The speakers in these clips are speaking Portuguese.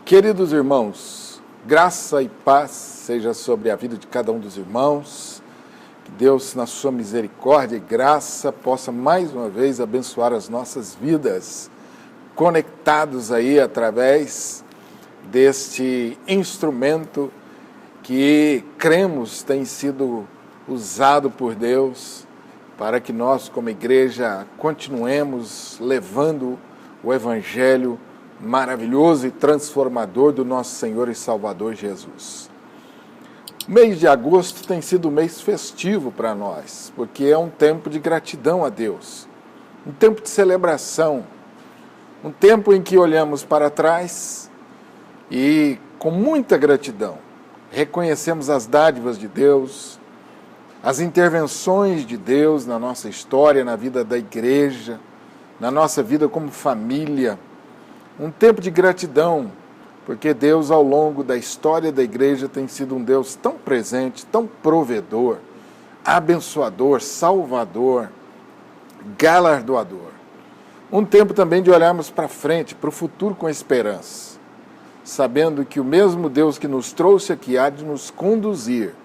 Queridos irmãos, graça e paz seja sobre a vida de cada um dos irmãos. Que Deus, na sua misericórdia e graça, possa mais uma vez abençoar as nossas vidas, conectados aí através deste instrumento que cremos tem sido usado por Deus para que nós, como igreja, continuemos levando o Evangelho maravilhoso e transformador do nosso Senhor e Salvador Jesus. O mês de agosto tem sido um mês festivo para nós, porque é um tempo de gratidão a Deus, um tempo de celebração, um tempo em que olhamos para trás e, com muita gratidão, reconhecemos as dádivas de Deus, as intervenções de Deus na nossa história, na vida da igreja, na nossa vida como família. Um tempo de gratidão, porque Deus, ao longo da história da igreja, tem sido um Deus tão presente, tão provedor, abençoador, salvador, galardoador. Um tempo também de olharmos para frente, para o futuro com esperança, sabendo que o mesmo Deus que nos trouxe aqui há de nos conduzir,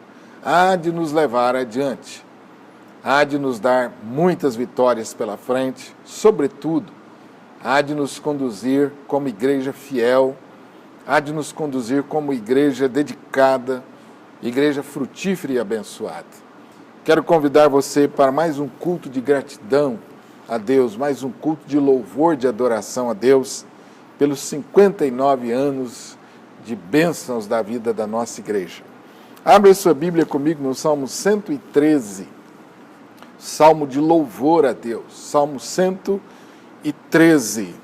há de nos levar adiante, há de nos dar muitas vitórias pela frente, sobretudo, há de nos conduzir como igreja fiel, há de nos conduzir como igreja dedicada, igreja frutífera e abençoada. Quero convidar você para mais um culto de gratidão a Deus, mais um culto de louvor, de adoração a Deus, pelos 59 anos de bênçãos da vida da nossa igreja. Abra sua Bíblia comigo no Salmo 113, Salmo de louvor a Deus, Salmo 113.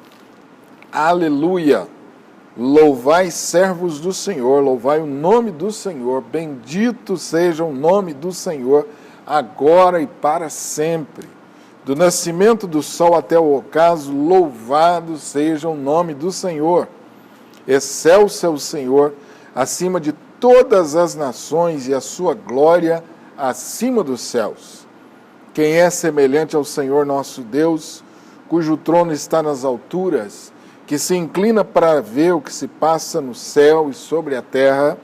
Aleluia! Louvai servos do Senhor, louvai o nome do Senhor, bendito seja o nome do Senhor, agora e para sempre. Do nascimento do sol até o ocaso, louvado seja o nome do Senhor. Excelso é o Senhor, acima de todas as nações, e a sua glória acima dos céus. Quem é semelhante ao Senhor nosso Deus, cujo trono está nas alturas, que se inclina para ver o que se passa no céu e sobre a terra,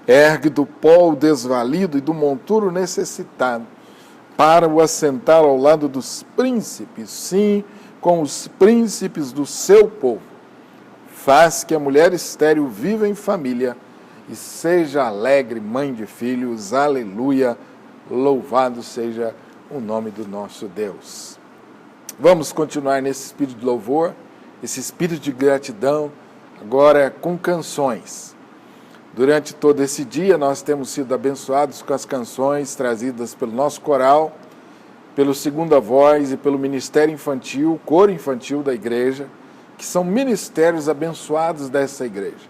ergue do pó o desvalido e do monturo necessitado, para o assentar ao lado dos príncipes, sim, com os príncipes do seu povo. Faz que a mulher estéril viva em família e seja alegre mãe de filhos. Aleluia, louvado seja o nome do nosso Deus. Vamos continuar nesse espírito de louvor, esse espírito de gratidão, agora com canções. Durante todo esse dia nós temos sido abençoados com as canções trazidas pelo nosso coral, pelo Segunda Voz e pelo Ministério Infantil, Coro Infantil da igreja, que são ministérios abençoados dessa igreja,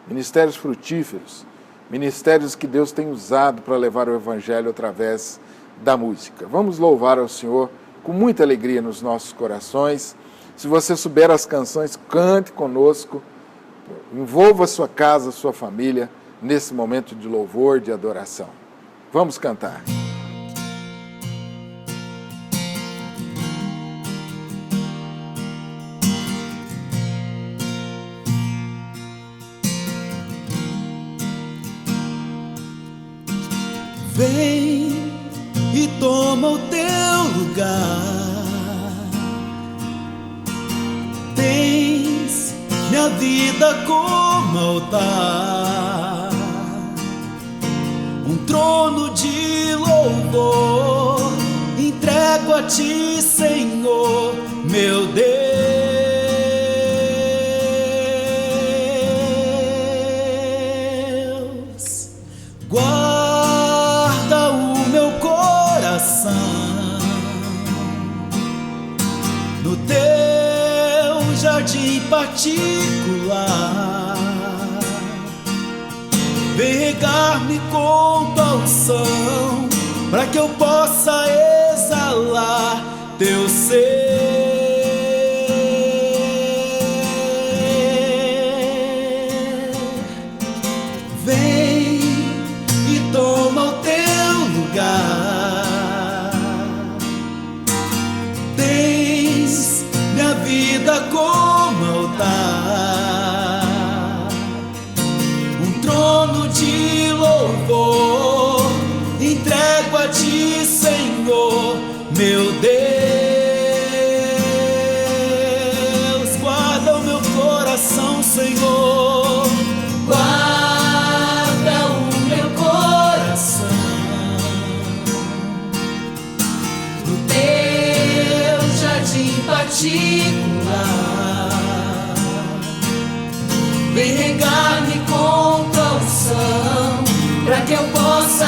ministérios frutíferos, ministérios que Deus tem usado para levar o Evangelho através da música. Vamos louvar ao Senhor com muita alegria nos nossos corações. Se você souber as canções, cante conosco, envolva a sua casa, a sua família, nesse momento de louvor, de adoração. Vamos cantar. Vem e toma o teu lugar. Tens minha vida como altar, um trono de louvor, entrego a ti, Senhor, meu Deus. Guarda o meu coração no teu jardim particular, vem regar-me com tua unção, para que eu possa exalar teu ser. Vem e toma o teu lugar. Tens minha vida como altar, louvor entrego a ti, Senhor, meu Deus. Guarda o meu coração, Senhor, guarda o meu coração no teu jardim particular. Vem regar-me com tua unção, para que eu possa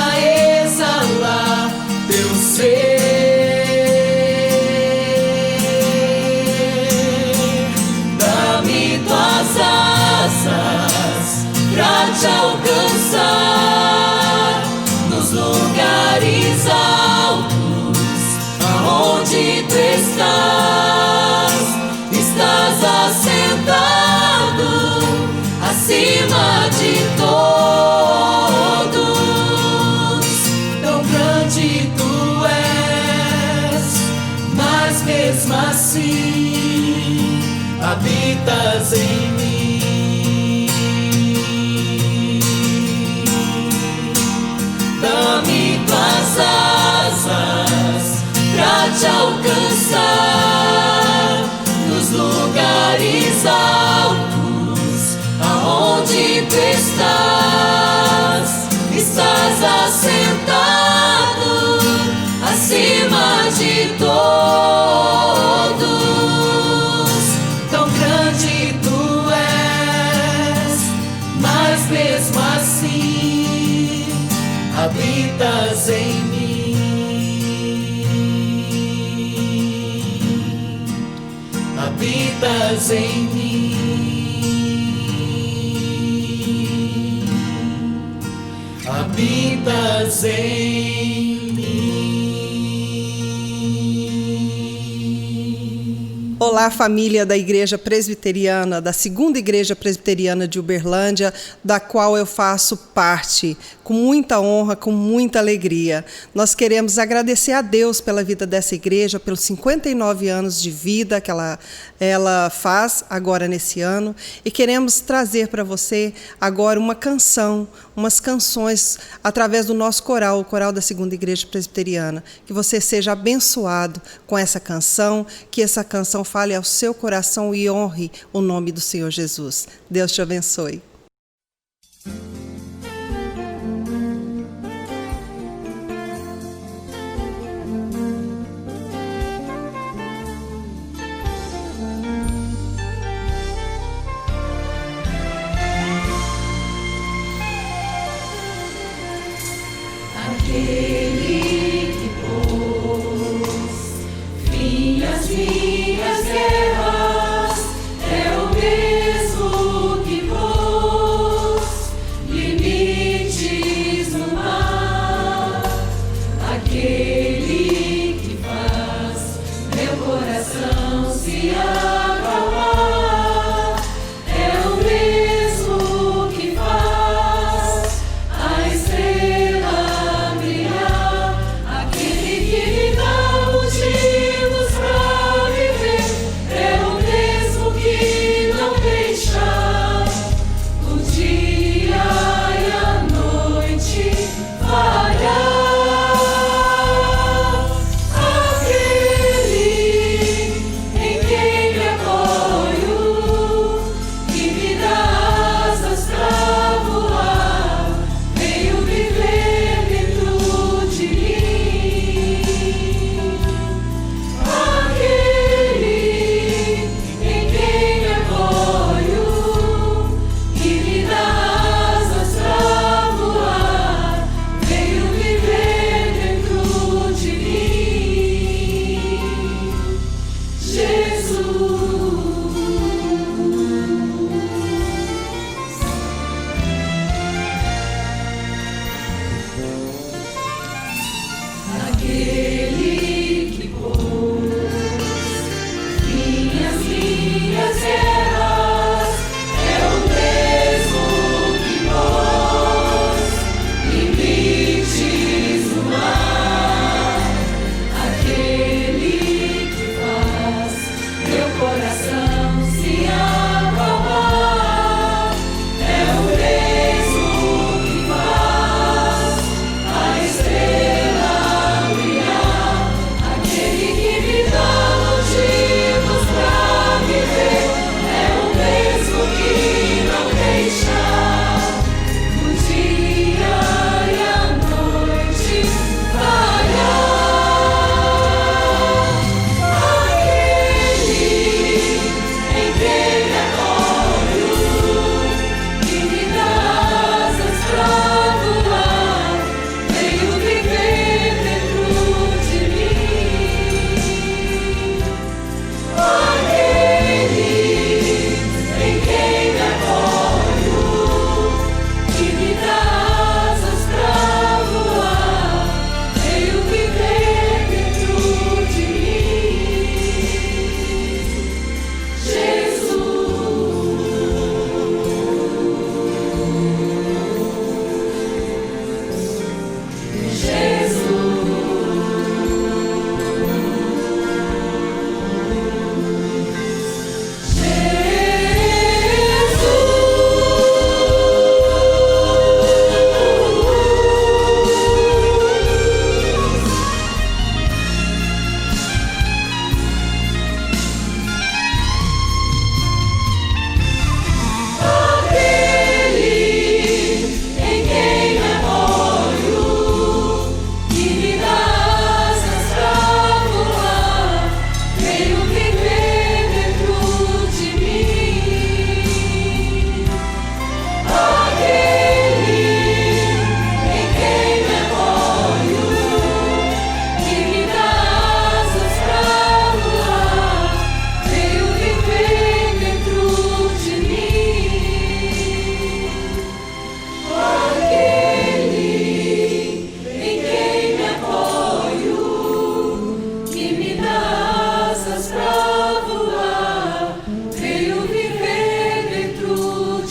exalar teu ser. Dá-me tuas asas pra te alcançar nos lugares altos, aonde tu estás assentado acima de todos. Tão grande tu és, mas mesmo assim habitas em mim. Dá-me tuas asas pra te alcançar nos lugares altos, aonde tu estás assentado acima de todos. Tão grande tu és, mas mesmo assim habitas em mim. Habitas em mim. Habitas em mim. Olá, família da Igreja Presbiteriana, da Segunda Igreja Presbiteriana de Uberlândia, da qual eu faço parte, com muita honra, com muita alegria. Nós queremos agradecer a Deus pela vida dessa igreja, pelos 59 anos de vida que ela faz agora nesse ano, e queremos trazer para você agora uma canção, umas canções através do nosso coral, o coral da Segunda Igreja Presbiteriana. Que você seja abençoado com essa canção, que essa canção fale ao seu coração e honre o nome do Senhor Jesus. Deus te abençoe. Aquele que pôs fim às minhas guerras é o mesmo que pôs limites no mar. Aquele que faz meu coração se acalmar é o mesmo que faz a estrela brilhar. Aquele que me dá motivos pra viver é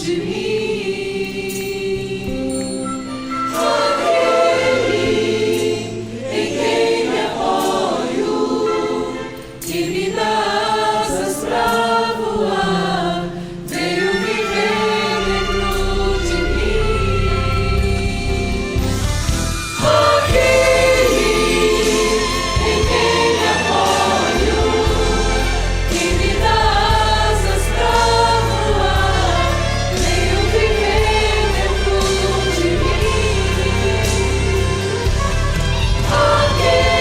de mim. Aquele em quem me apoio, que me dá asas pra voar, veio viver dentro de mim. Aquele em quem me apoio, que me dá asas pra voar, veio viver dentro de mim. Aquele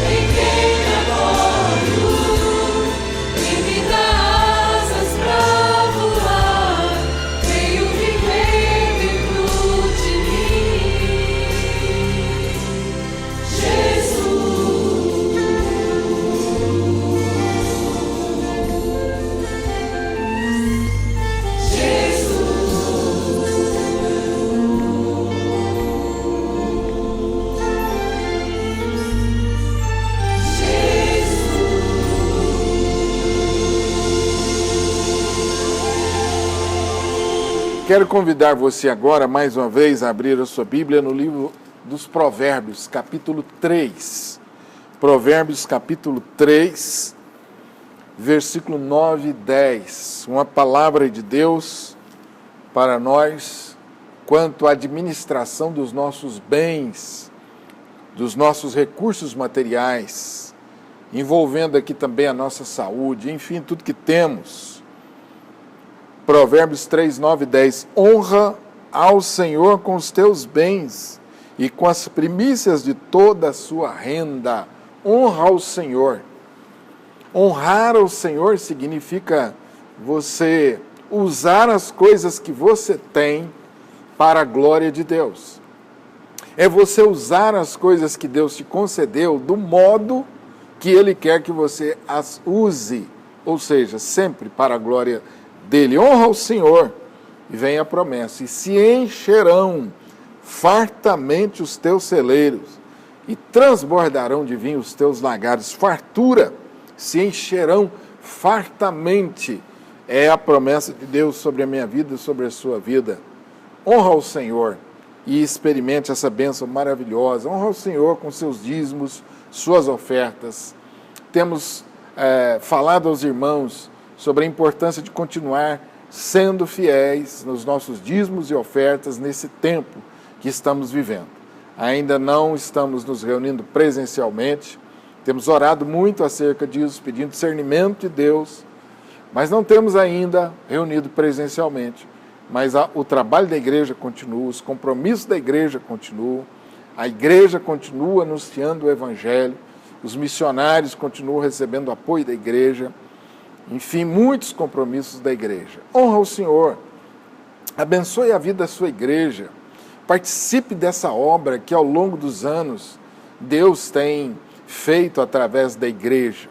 em quem me apoio, que me dá asas pra voar, veio viver dentro de mim. Jesus, Quero convidar você agora, mais uma vez, a abrir a sua Bíblia no livro dos Provérbios, capítulo 3. Provérbios, capítulo 3, versículo 9 e 10. Uma palavra de Deus para nós quanto à administração dos nossos bens, dos nossos recursos materiais, envolvendo aqui também a nossa saúde, enfim, tudo que temos. Provérbios 3, 9 e 10. Honra ao Senhor com os teus bens e com as primícias de toda a sua renda. Honra ao Senhor. Honrar ao Senhor significa você usar as coisas que você tem para a glória de Deus. É você usar as coisas que Deus te concedeu do modo que Ele quer que você as use, ou seja, sempre para a glória dele. Honra ao Senhor, e vem a promessa, e se encherão fartamente os teus celeiros, e transbordarão de vinho os teus lagares. Fartura, se encherão fartamente, é a promessa de Deus sobre a minha vida e sobre a sua vida. Honra ao Senhor e experimente essa bênção maravilhosa. Honra ao Senhor com seus dízimos, suas ofertas. Temos falado aos irmãos sobre a importância de continuar sendo fiéis nos nossos dízimos e ofertas nesse tempo que estamos vivendo. Ainda não estamos nos reunindo presencialmente, temos orado muito acerca disso, pedindo discernimento de Deus, mas não temos ainda reunido presencialmente. Mas o trabalho da igreja continua, os compromissos da igreja continuam, a igreja continua anunciando o Evangelho, os missionários continuam recebendo o apoio da igreja, enfim, muitos compromissos da igreja. Honra o Senhor, abençoe a vida da sua igreja, participe dessa obra que ao longo dos anos Deus tem feito através da igreja.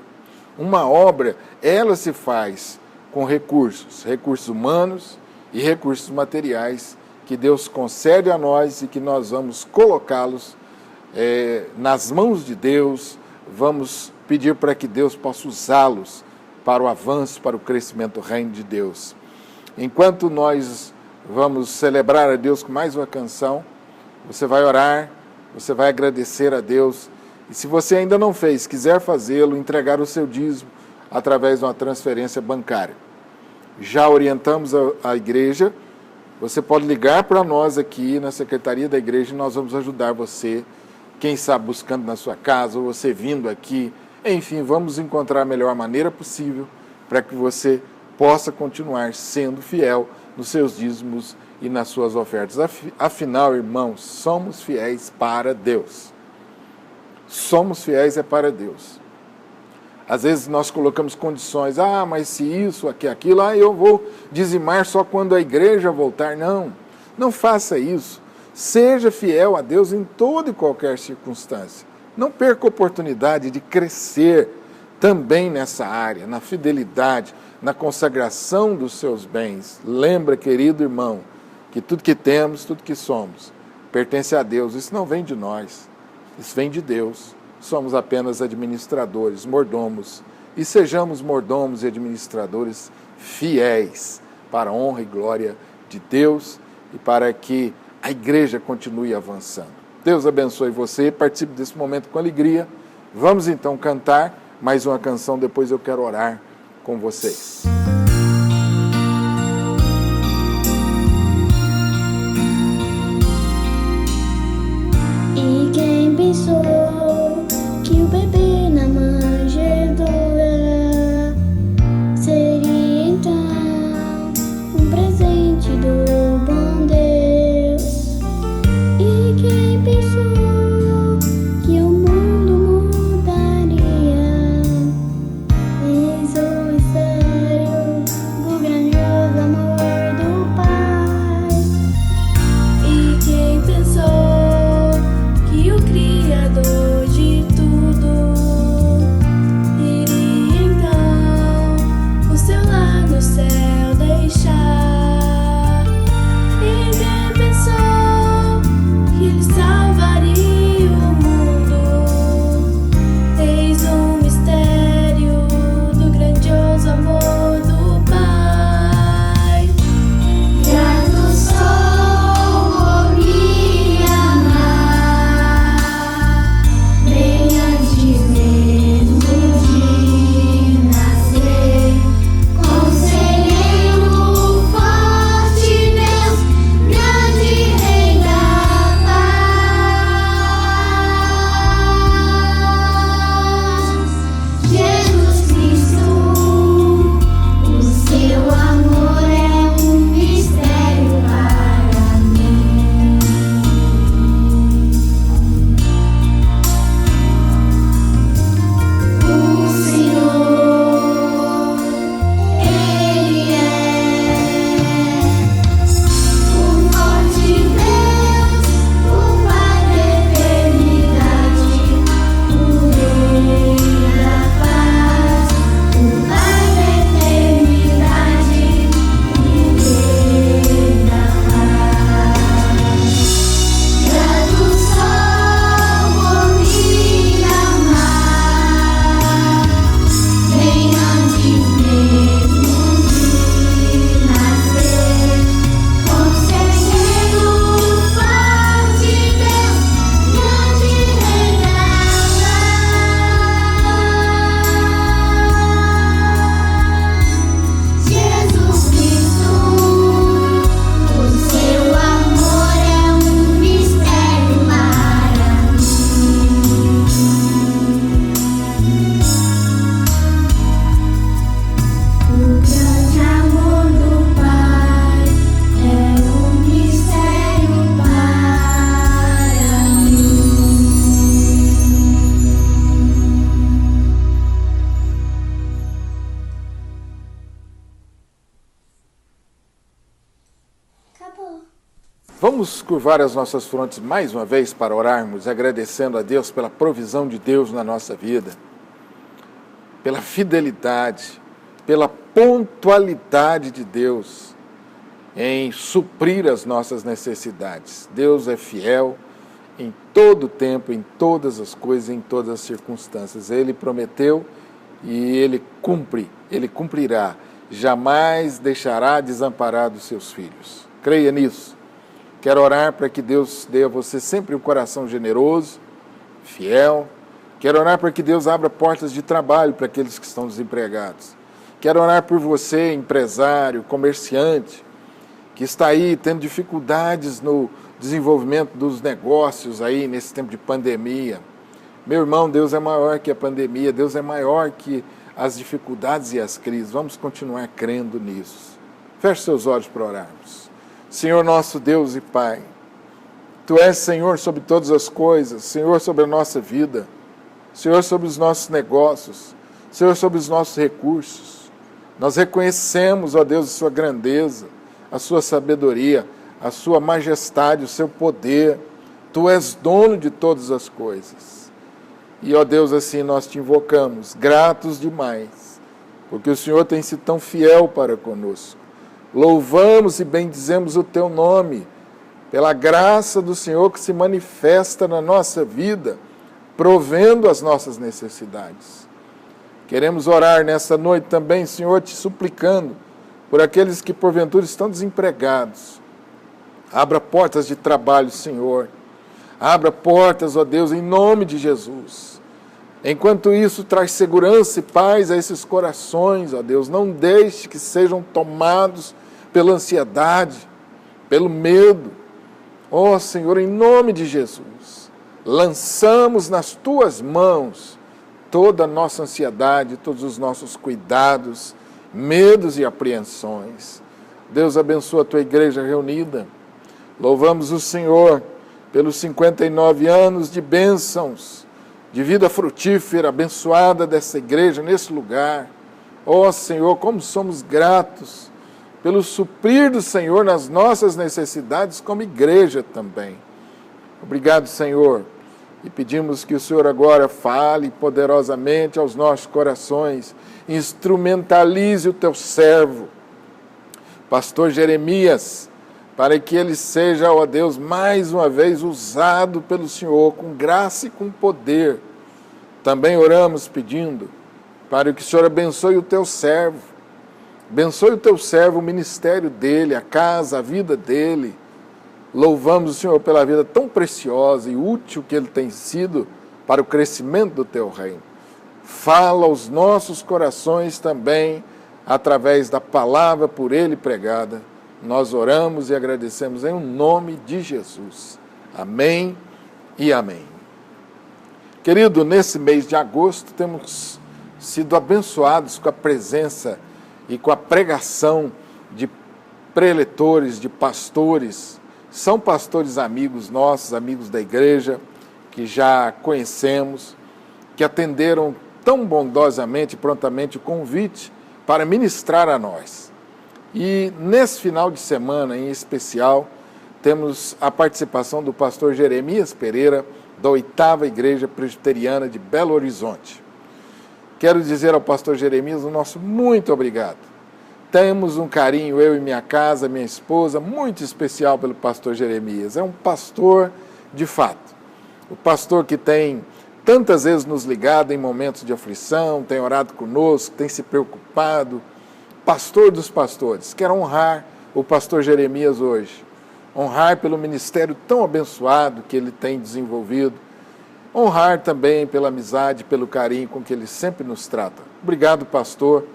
Uma obra, ela se faz com recursos humanos e recursos materiais que Deus concede a nós e que nós vamos colocá-los nas mãos de Deus, vamos pedir para que Deus possa usá-los para o avanço, para o crescimento do reino de Deus. Enquanto nós vamos celebrar a Deus com mais uma canção, você vai orar, você vai agradecer a Deus, e se você ainda não fez, quiser fazê-lo, entregar o seu dízimo através de uma transferência bancária. Já orientamos a igreja, você pode ligar para nós aqui na secretaria da igreja e nós vamos ajudar você, quem sabe buscando na sua casa, ou você vindo aqui. Enfim, vamos encontrar a melhor maneira possível para que você possa continuar sendo fiel nos seus dízimos e nas suas ofertas. Afinal, irmãos, somos fiéis para Deus. Somos fiéis para Deus. Às vezes nós colocamos condições, mas se isso, aquilo, eu vou dizimar só quando a igreja voltar. Não, não faça isso. Seja fiel a Deus em toda e qualquer circunstância. Não perca a oportunidade de crescer também nessa área, na fidelidade, na consagração dos seus bens. Lembra, querido irmão, que tudo que temos, tudo que somos, pertence a Deus. Isso não vem de nós, isso vem de Deus. Somos apenas administradores, mordomos. E sejamos mordomos e administradores fiéis para a honra e glória de Deus e para que a igreja continue avançando. Deus abençoe você, participe desse momento com alegria. Vamos então cantar mais uma canção, depois eu quero orar com vocês. E quem pensou que o bebê na manjedoura seria então um presente do bom Deus? E quem pensou que o mundo mudaria? Eis o mistério do grandioso amor do Pai. E quem pensou que o Criador de tudo iria então o seu lar no céu deixar? E quem pensou que ele salvaria o mundo? Eis um mistério do grandioso amor do Pai. Grato sou por me amar, bem antes mesmo de nascer. Conselheiro forte, Deus, grande Rei da paz. Jesus Cristo, o seu amor é um mistério para mim. O Senhor, Ele é o forte Deus, o Pai da eternidade, o Rei da paz, o Pai da eternidade, o Rei da paz. Grato sou por me amar, bem antes mesmo de nascer. Conselheiro forte, Deus, grande Rei da paz. Jesus Cristo, o seu amor é um mistério para mim. O grande amor do Pai é um mistério para mim. Acabou. Vamos curvar as nossas frontes mais uma vez para orarmos, agradecendo a Deus pela provisão de Deus na nossa vida, pela fidelidade, pela pontualidade de Deus em suprir as nossas necessidades. Deus é fiel em todo o tempo, em todas as coisas, em todas as circunstâncias. Ele prometeu e Ele cumpre, Ele cumprirá. Jamais deixará desamparado os seus filhos. Creia nisso. Quero orar para que Deus dê a você sempre um coração generoso, fiel. Quero orar para que Deus abra portas de trabalho para aqueles que estão desempregados. Quero orar por você, empresário, comerciante, que está aí tendo dificuldades no desenvolvimento dos negócios aí nesse tempo de pandemia. Meu irmão, Deus é maior que a pandemia, Deus é maior que as dificuldades e as crises. Vamos continuar crendo nisso. Feche seus olhos para orarmos. Senhor nosso Deus e Pai, Tu és Senhor sobre todas as coisas, Senhor sobre a nossa vida, Senhor sobre os nossos negócios, Senhor sobre os nossos recursos. Nós reconhecemos, ó Deus, a Sua grandeza, a Sua sabedoria, a Sua majestade, o Seu poder. Tu és dono de todas as coisas. E, ó Deus, assim nós Te invocamos, gratos demais, porque o Senhor tem sido tão fiel para conosco. Louvamos e bendizemos o Teu nome, pela graça do Senhor que se manifesta na nossa vida, provendo as nossas necessidades. Queremos orar nessa noite também, Senhor, Te suplicando por aqueles que porventura estão desempregados. Abra portas de trabalho, Senhor. Abra portas, ó Deus, em nome de Jesus. Enquanto isso, traz segurança e paz a esses corações, ó Deus. Não deixe que sejam tomados pela ansiedade, pelo medo. Ó Senhor, em nome de Jesus, lançamos nas Tuas mãos toda a nossa ansiedade, todos os nossos cuidados, medos e apreensões. Deus abençoa a Tua igreja reunida. Louvamos o Senhor pelos 59 anos de bênçãos, de vida frutífera, abençoada dessa igreja, nesse lugar. Ó Senhor, como somos gratos pelo suprir do Senhor nas nossas necessidades como igreja também. Obrigado, Senhor, e pedimos que o Senhor agora fale poderosamente aos nossos corações, instrumentalize o Teu servo, pastor Jeremias, para que ele seja, ó Deus, mais uma vez usado pelo Senhor com graça e com poder. Também oramos pedindo para que o Senhor abençoe o Teu servo, abençoe o Teu servo, o ministério dele, a casa, a vida dele. Louvamos o Senhor pela vida tão preciosa e útil que ele tem sido para o crescimento do Teu reino. Fala aos nossos corações também, através da palavra por ele pregada. Nós oramos e agradecemos em nome de Jesus. Amém e amém. Querido, nesse mês de agosto temos sido abençoados com a presença e com a pregação de preletores, de pastores. São pastores amigos nossos, amigos da igreja, que já conhecemos, que atenderam tão bondosamente e prontamente o convite para ministrar a nós. E nesse final de semana, em especial, temos a participação do pastor Jeremias Pereira, da 8ª Igreja Presbiteriana de Belo Horizonte. Quero dizer ao pastor Jeremias o nosso muito obrigado. Temos um carinho, eu e minha casa, minha esposa, muito especial pelo pastor Jeremias. É um pastor de fato. O pastor que tem tantas vezes nos ligado em momentos de aflição, tem orado conosco, tem se preocupado. Pastor dos pastores. Quero honrar o pastor Jeremias hoje. Honrar pelo ministério tão abençoado que ele tem desenvolvido. Honrar também pela amizade, pelo carinho com que ele sempre nos trata. Obrigado, pastor.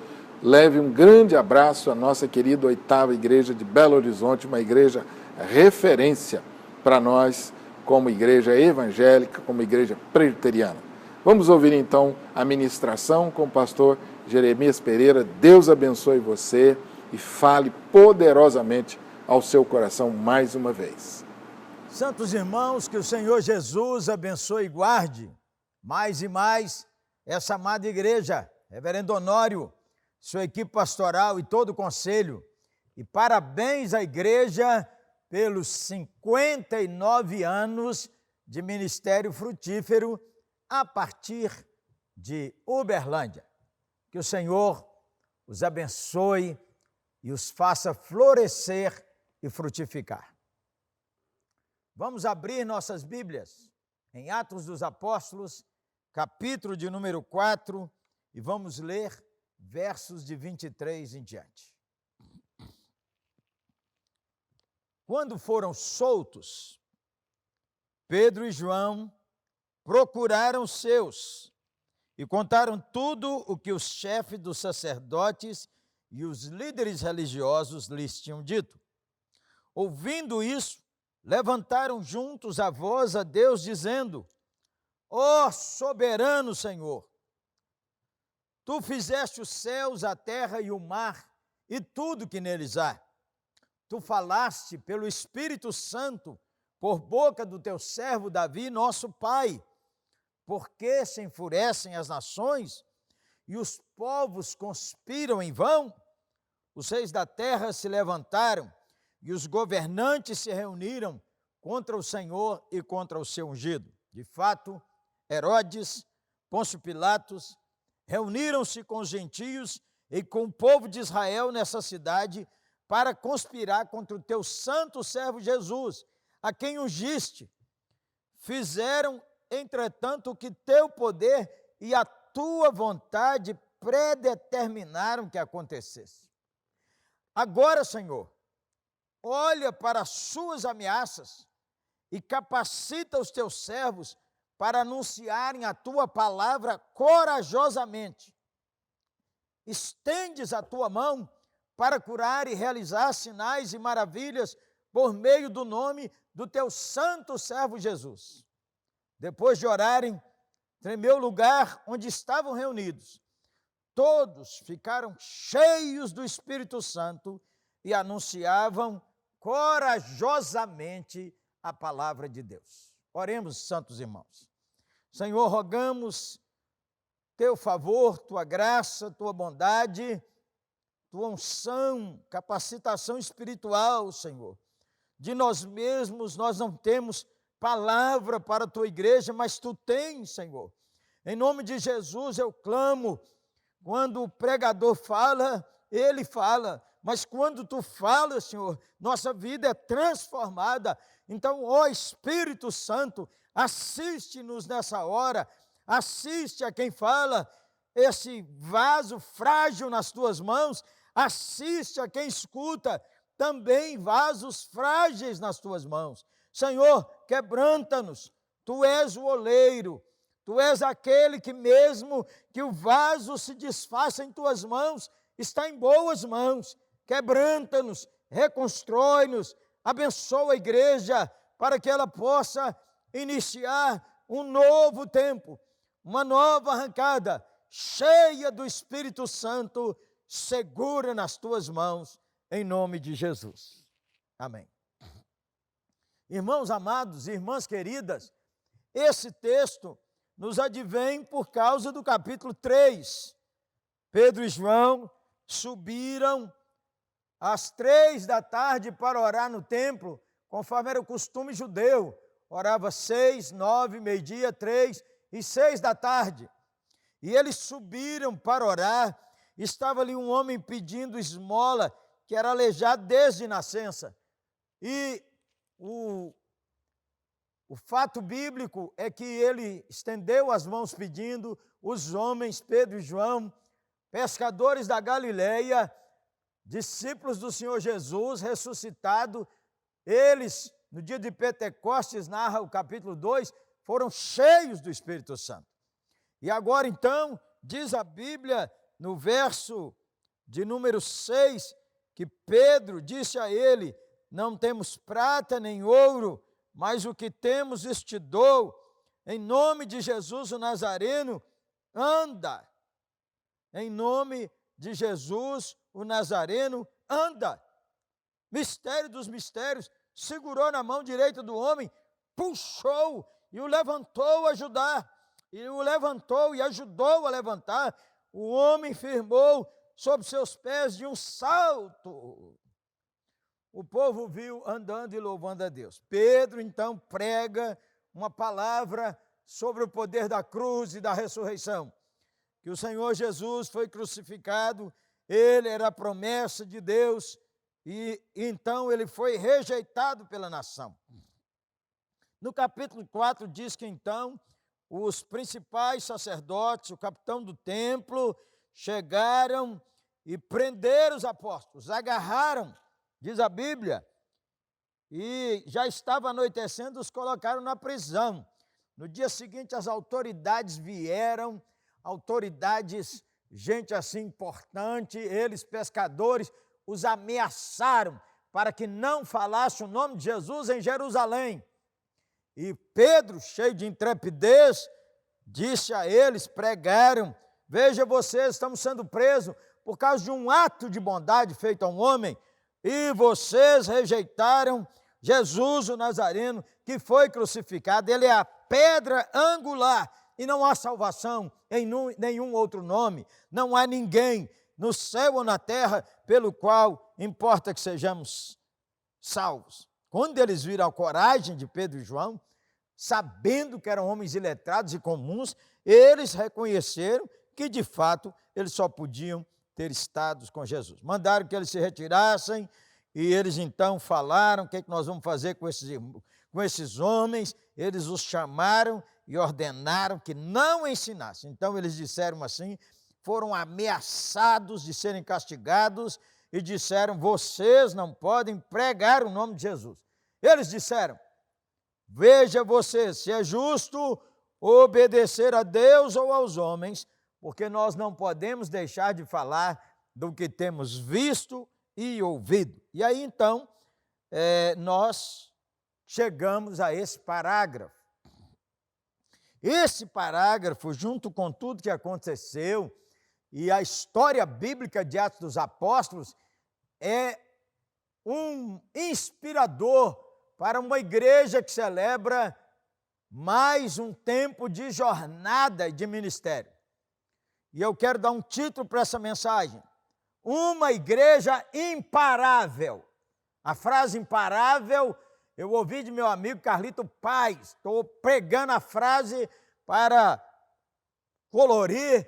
Leve um grande abraço à nossa querida 8ª Igreja de Belo Horizonte, uma igreja referência para nós como igreja evangélica, como igreja presbiteriana. Vamos ouvir então a ministração com o pastor Jeremias Pereira. Deus abençoe você e fale poderosamente ao seu coração mais uma vez. Santos irmãos, que o Senhor Jesus abençoe e guarde mais e mais essa amada igreja, reverendo Honório, sua equipe pastoral e todo o conselho. E parabéns à igreja pelos 59 anos de ministério frutífero a partir de Uberlândia. Que o Senhor os abençoe e os faça florescer e frutificar. Vamos abrir nossas Bíblias em Atos dos Apóstolos, capítulo de número 4, e vamos ler versos de 23 em diante. Quando foram soltos, Pedro e João procuraram os seus e contaram tudo o que os chefes dos sacerdotes e os líderes religiosos lhes tinham dito. Ouvindo isso, levantaram juntos a voz a Deus, dizendo: Ó soberano Senhor, Tu fizeste os céus, a terra e o mar, e tudo que neles há. Tu falaste pelo Espírito Santo, por boca do Teu servo Davi, nosso pai. Por que se enfurecem as nações e os povos conspiram em vão? Os reis da terra se levantaram e os governantes se reuniram contra o Senhor e contra o seu ungido. De fato, Herodes, Pôncio Pilatos, reuniram-se com os gentios e com o povo de Israel nessa cidade para conspirar contra o teu santo servo Jesus, a quem ungiste. Fizeram, entretanto, o que teu poder e a tua vontade predeterminaram que acontecesse. Agora, Senhor, olha para as suas ameaças e capacita os teus servos para anunciarem a tua palavra corajosamente. Estendes a tua mão para curar e realizar sinais e maravilhas por meio do nome do teu santo servo Jesus. Depois de orarem, tremeu o lugar onde estavam reunidos. Todos ficaram cheios do Espírito Santo e anunciavam corajosamente a palavra de Deus. Oremos, santos irmãos. Senhor, rogamos teu favor, tua graça, tua bondade, tua unção, capacitação espiritual, Senhor. De nós mesmos nós não temos palavra para a tua igreja, mas tu tens, Senhor. Em nome de Jesus eu clamo, quando o pregador fala, ele fala, mas quando tu falas, Senhor, nossa vida é transformada. Então, ó Espírito Santo, assiste-nos nessa hora, assiste a quem fala, esse vaso frágil nas tuas mãos, assiste a quem escuta, também vasos frágeis nas tuas mãos. Senhor, quebranta-nos, tu és o oleiro, tu és aquele que mesmo que o vaso se desfaça em tuas mãos, está em boas mãos. Quebranta-nos, reconstrói-nos, abençoa a igreja para que ela possa iniciar um novo tempo, uma nova arrancada, cheia do Espírito Santo, segura nas tuas mãos, em nome de Jesus. Amém. Irmãos amados, irmãs queridas, esse texto nos advém por causa do capítulo 3. Pedro e João subiram às 3 da tarde para orar no templo, conforme era o costume judeu. Orava 6, 9, meio-dia, 3 e 6 da tarde. E eles subiram para orar. Estava ali um homem pedindo esmola, que era aleijado desde nascença. E o fato bíblico é que ele estendeu as mãos pedindo. Os homens, Pedro e João, pescadores da Galileia, discípulos do Senhor Jesus, ressuscitado, eles, no dia de Pentecostes, narra o capítulo 2, foram cheios do Espírito Santo. E agora então, diz a Bíblia, no verso de número 6, que Pedro disse a ele: não temos prata nem ouro, mas o que temos isso te dou. Em nome de Jesus o Nazareno, anda. Em nome de Jesus o Nazareno, anda. Mistério dos mistérios, segurou na mão direita do homem, puxou e o levantou a ajudar. E o levantou e ajudou a levantar. O homem firmou sobre seus pés de um salto. O povo viu andando e louvando a Deus. Pedro então prega uma palavra sobre o poder da cruz e da ressurreição. Que o Senhor Jesus foi crucificado, ele era a promessa de Deus, e então ele foi rejeitado pela nação. No capítulo 4 diz que então os principais sacerdotes, o capitão do templo, chegaram e prenderam os apóstolos, agarraram, diz a Bíblia, e já estava anoitecendo, os colocaram na prisão. No dia seguinte as autoridades vieram, autoridades, gente assim importante, eles pescadores, os ameaçaram para que não falasse o nome de Jesus em Jerusalém. E Pedro, cheio de intrepidez, disse a eles, pregaram: veja vocês, estamos sendo presos por causa de um ato de bondade feito a um homem, e vocês rejeitaram Jesus o Nazareno, que foi crucificado. Ele é a pedra angular, e não há salvação em nenhum outro nome. Não há ninguém no céu ou na terra pelo qual importa que sejamos salvos. Quando eles viram a coragem de Pedro e João, sabendo que eram homens iletrados e comuns, eles reconheceram que de fato eles só podiam ter estado com Jesus. Mandaram que eles se retirassem e eles então falaram: o que é que nós vamos fazer com esses homens? Eles os chamaram e ordenaram que não ensinassem. Então eles disseram assim, foram ameaçados de serem castigados, e disseram: vocês não podem pregar o nome de Jesus. Eles disseram: veja vocês se é justo obedecer a Deus ou aos homens, porque nós não podemos deixar de falar do que temos visto e ouvido. E aí então nós chegamos a esse parágrafo. Esse parágrafo, junto com tudo que aconteceu e a história bíblica de Atos dos Apóstolos, é um inspirador para uma igreja que celebra mais um tempo de jornada e de ministério. E eu quero dar um título para essa mensagem: uma igreja imparável. A frase imparável eu ouvi de meu amigo Carlito Paz. Estou pregando a frase para colorir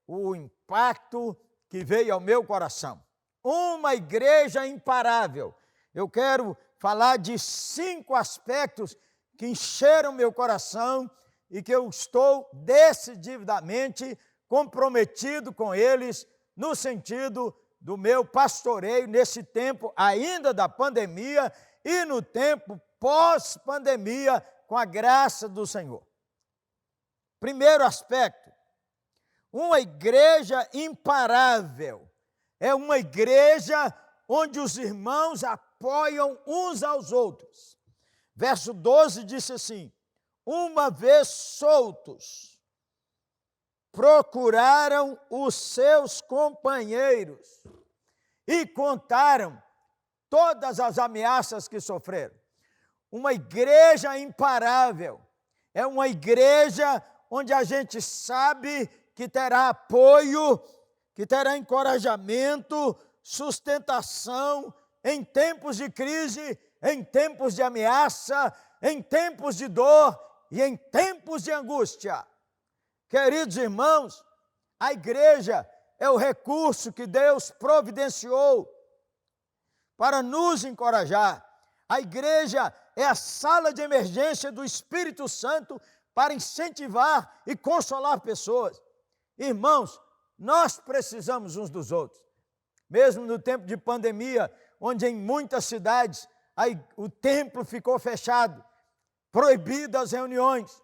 o impacto que veio ao meu coração. Uma igreja imparável. Eu quero falar de 5 aspectos que encheram meu coração e que eu estou decididamente comprometido com eles no sentido do meu pastoreio nesse tempo ainda da pandemia e no tempo pós-pandemia, com a graça do Senhor. Primeiro aspecto: uma igreja imparável é uma igreja onde os irmãos apoiam uns aos outros. Verso 12 disse assim: uma vez soltos, procuraram os seus companheiros e contaram todas as ameaças que sofreram. Uma igreja imparável é uma igreja onde a gente sabe que terá apoio, que terá encorajamento, sustentação em tempos de crise, em tempos de ameaça, em tempos de dor e em tempos de angústia. Queridos irmãos, a igreja é o recurso que Deus providenciou para nos encorajar. A igreja é a sala de emergência do Espírito Santo para incentivar e consolar pessoas. Irmãos, nós precisamos uns dos outros. Mesmo no tempo de pandemia, onde em muitas cidades o templo ficou fechado, proibidas as reuniões,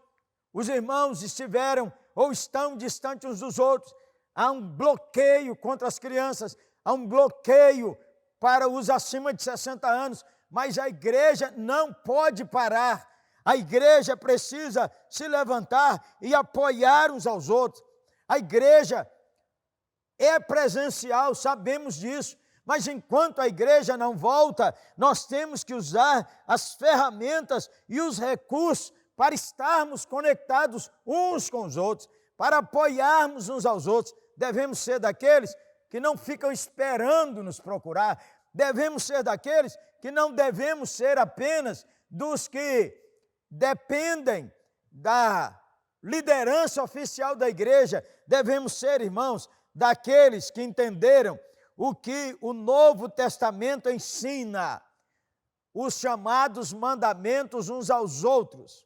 os irmãos estiveram ou estão distantes uns dos outros. Há um bloqueio contra as crianças, há um bloqueio para os acima de 60 anos, mas a igreja não pode parar. A igreja precisa se levantar e apoiar uns aos outros. A igreja é presencial, sabemos disso, mas enquanto a igreja não volta, nós temos que usar as ferramentas e os recursos para estarmos conectados uns com os outros, para apoiarmos uns aos outros. Devemos ser daqueles que não ficam esperando nos procurar. Devemos ser daqueles que não devemos ser apenas dos que dependem da liderança oficial da igreja. Devemos ser, irmãos, daqueles que entenderam o que o Novo Testamento ensina, os chamados mandamentos uns aos outros.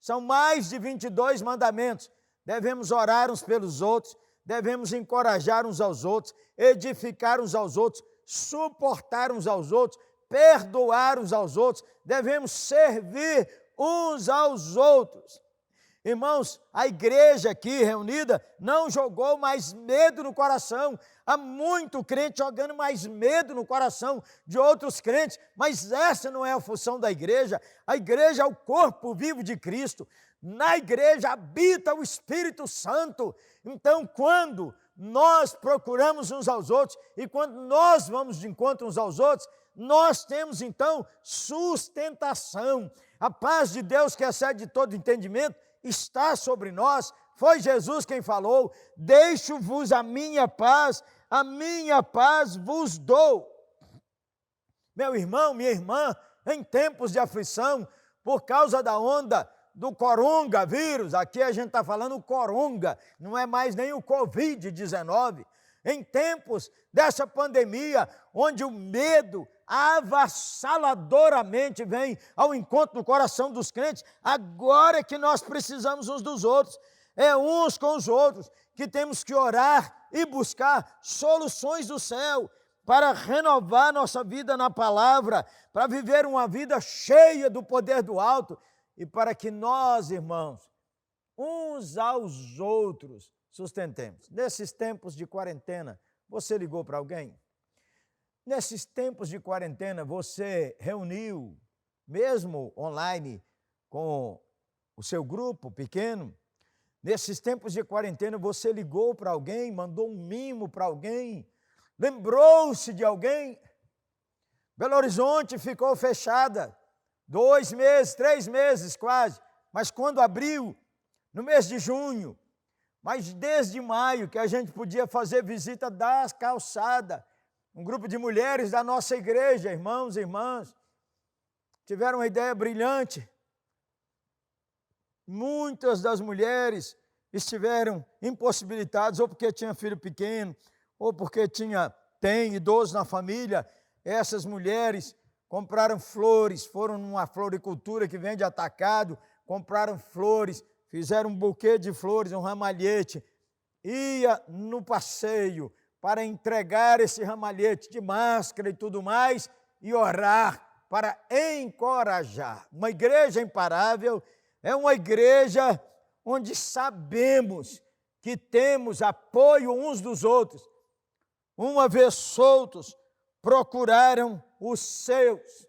São mais de 22 mandamentos. Devemos orar uns pelos outros, devemos encorajar uns aos outros, edificar uns aos outros, suportar uns aos outros, perdoar uns aos outros, devemos servir uns aos outros. Irmãos, a igreja aqui reunida não jogou mais medo no coração. Há muito crente jogando mais medo no coração de outros crentes, mas essa não é a função da igreja. A igreja é o corpo vivo de Cristo. Na igreja habita o Espírito Santo. Então, quando nós procuramos uns aos outros e quando nós vamos de encontro uns aos outros, nós temos então sustentação. A paz de Deus, que excede todo entendimento, está sobre nós. Foi Jesus quem falou: deixo-vos a minha paz vos dou. Meu irmão, minha irmã, em tempos de aflição, por causa da onda do coronavírus, aqui a gente está falando coronga, não é mais nem o Covid-19, em tempos dessa pandemia, onde o medo avassaladoramente vem ao encontro do coração dos crentes, agora é que nós precisamos uns dos outros, é uns com os outros que temos que orar e buscar soluções do céu. para renovar nossa vida na palavra, para viver uma vida cheia do poder do alto e para que nós, irmãos, uns aos outros sustentemos. Nesses tempos de quarentena, você ligou para alguém? Nesses tempos de quarentena, você reuniu, mesmo online, com o seu grupo pequeno? Nesses tempos de quarentena, você ligou para alguém, mandou um mimo para alguém, lembrou-se de alguém? Belo Horizonte ficou fechada 2 meses, 3 meses quase, mas quando abriu, no mês de junho, mas desde maio que a gente podia fazer visita das calçadas, um grupo de mulheres da nossa igreja, irmãos e irmãs, tiveram uma ideia brilhante. Muitas das mulheres estiveram impossibilitadas, ou porque tinha filho pequeno, ou porque tem idoso na família. Essas mulheres compraram flores, foram numa floricultura que vende atacado, compraram flores, fizeram um buquê de flores, um ramalhete, ia no passeio para entregar esse ramalhete de máscara e tudo mais, e orar para encorajar. Uma igreja imparável é uma igreja onde sabemos que temos apoio uns dos outros. Uma vez soltos, procuraram os seus.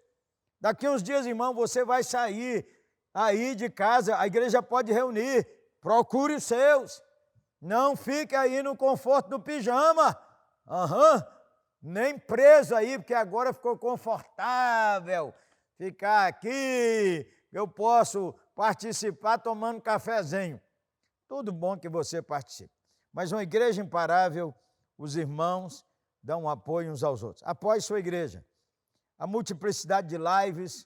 Daqui uns dias, irmão, você vai sair aí de casa, a igreja pode reunir, procure os seus. Não fique aí no conforto do pijama. Nem preso aí, porque agora ficou confortável ficar aqui, eu posso participar tomando cafezinho. Tudo bom que você participe. Mas uma igreja imparável, os irmãos dão apoio uns aos outros. Apoie sua igreja. A multiplicidade de lives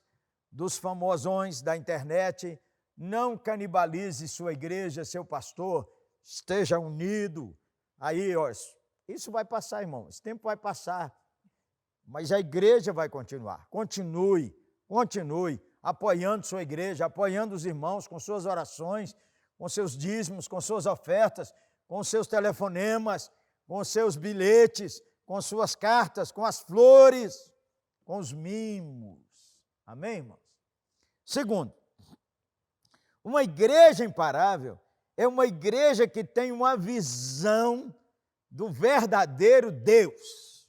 dos famosões da internet, não canibalize sua igreja, seu pastor, esteja unido. Aí, ó, isso vai passar, irmão, esse tempo vai passar, mas a igreja vai continuar. Continue apoiando sua igreja, apoiando os irmãos com suas orações, com seus dízimos, com suas ofertas, com seus telefonemas, com seus bilhetes, com suas cartas, com as flores, com os mimos. Amém, irmãos? Segundo, uma igreja imparável é uma igreja que tem uma visão do verdadeiro Deus,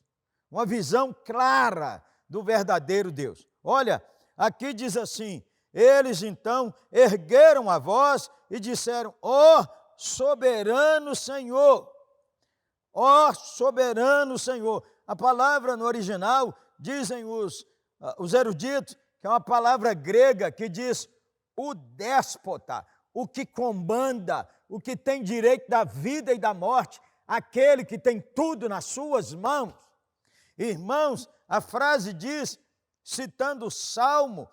uma visão clara do verdadeiro Deus. Olha, aqui diz assim: eles então ergueram a voz e disseram: ó soberano Senhor, ó soberano Senhor. A palavra no original, dizem os eruditos, que é uma palavra grega que diz o déspota, o que comanda, o que tem direito da vida e da morte, aquele que tem tudo nas suas mãos. Irmãos, a frase diz, citando o Salmo,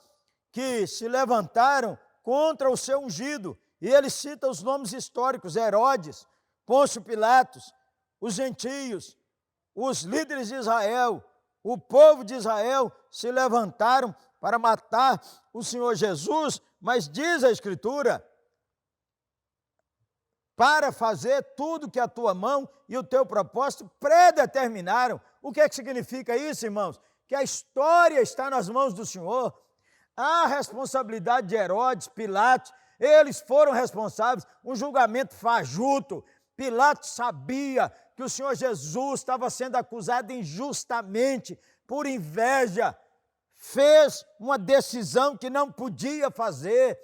que se levantaram contra o seu ungido, e ele cita os nomes históricos: Herodes, Pôncio Pilatos, os gentios, os líderes de Israel, o povo de Israel se levantaram para matar o Senhor Jesus, mas diz a Escritura, para fazer tudo que a tua mão e o teu propósito predeterminaram. O que é que significa isso, irmãos? Que a história está nas mãos do Senhor. A responsabilidade de Herodes, Pilatos, eles foram responsáveis, um julgamento fajuto. Pilatos sabia que o Senhor Jesus estava sendo acusado injustamente, por inveja, fez uma decisão que não podia fazer,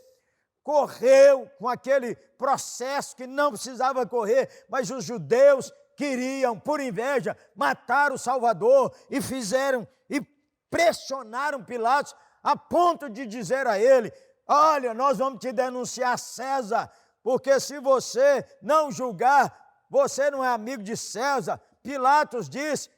correu com aquele processo que não precisava correr, mas os judeus queriam, por inveja, matar o Salvador e fizeram e pressionaram Pilatos a ponto de dizer a ele: olha, nós vamos te denunciar a César, porque se você não julgar, você não é amigo de César. Pilatos disse: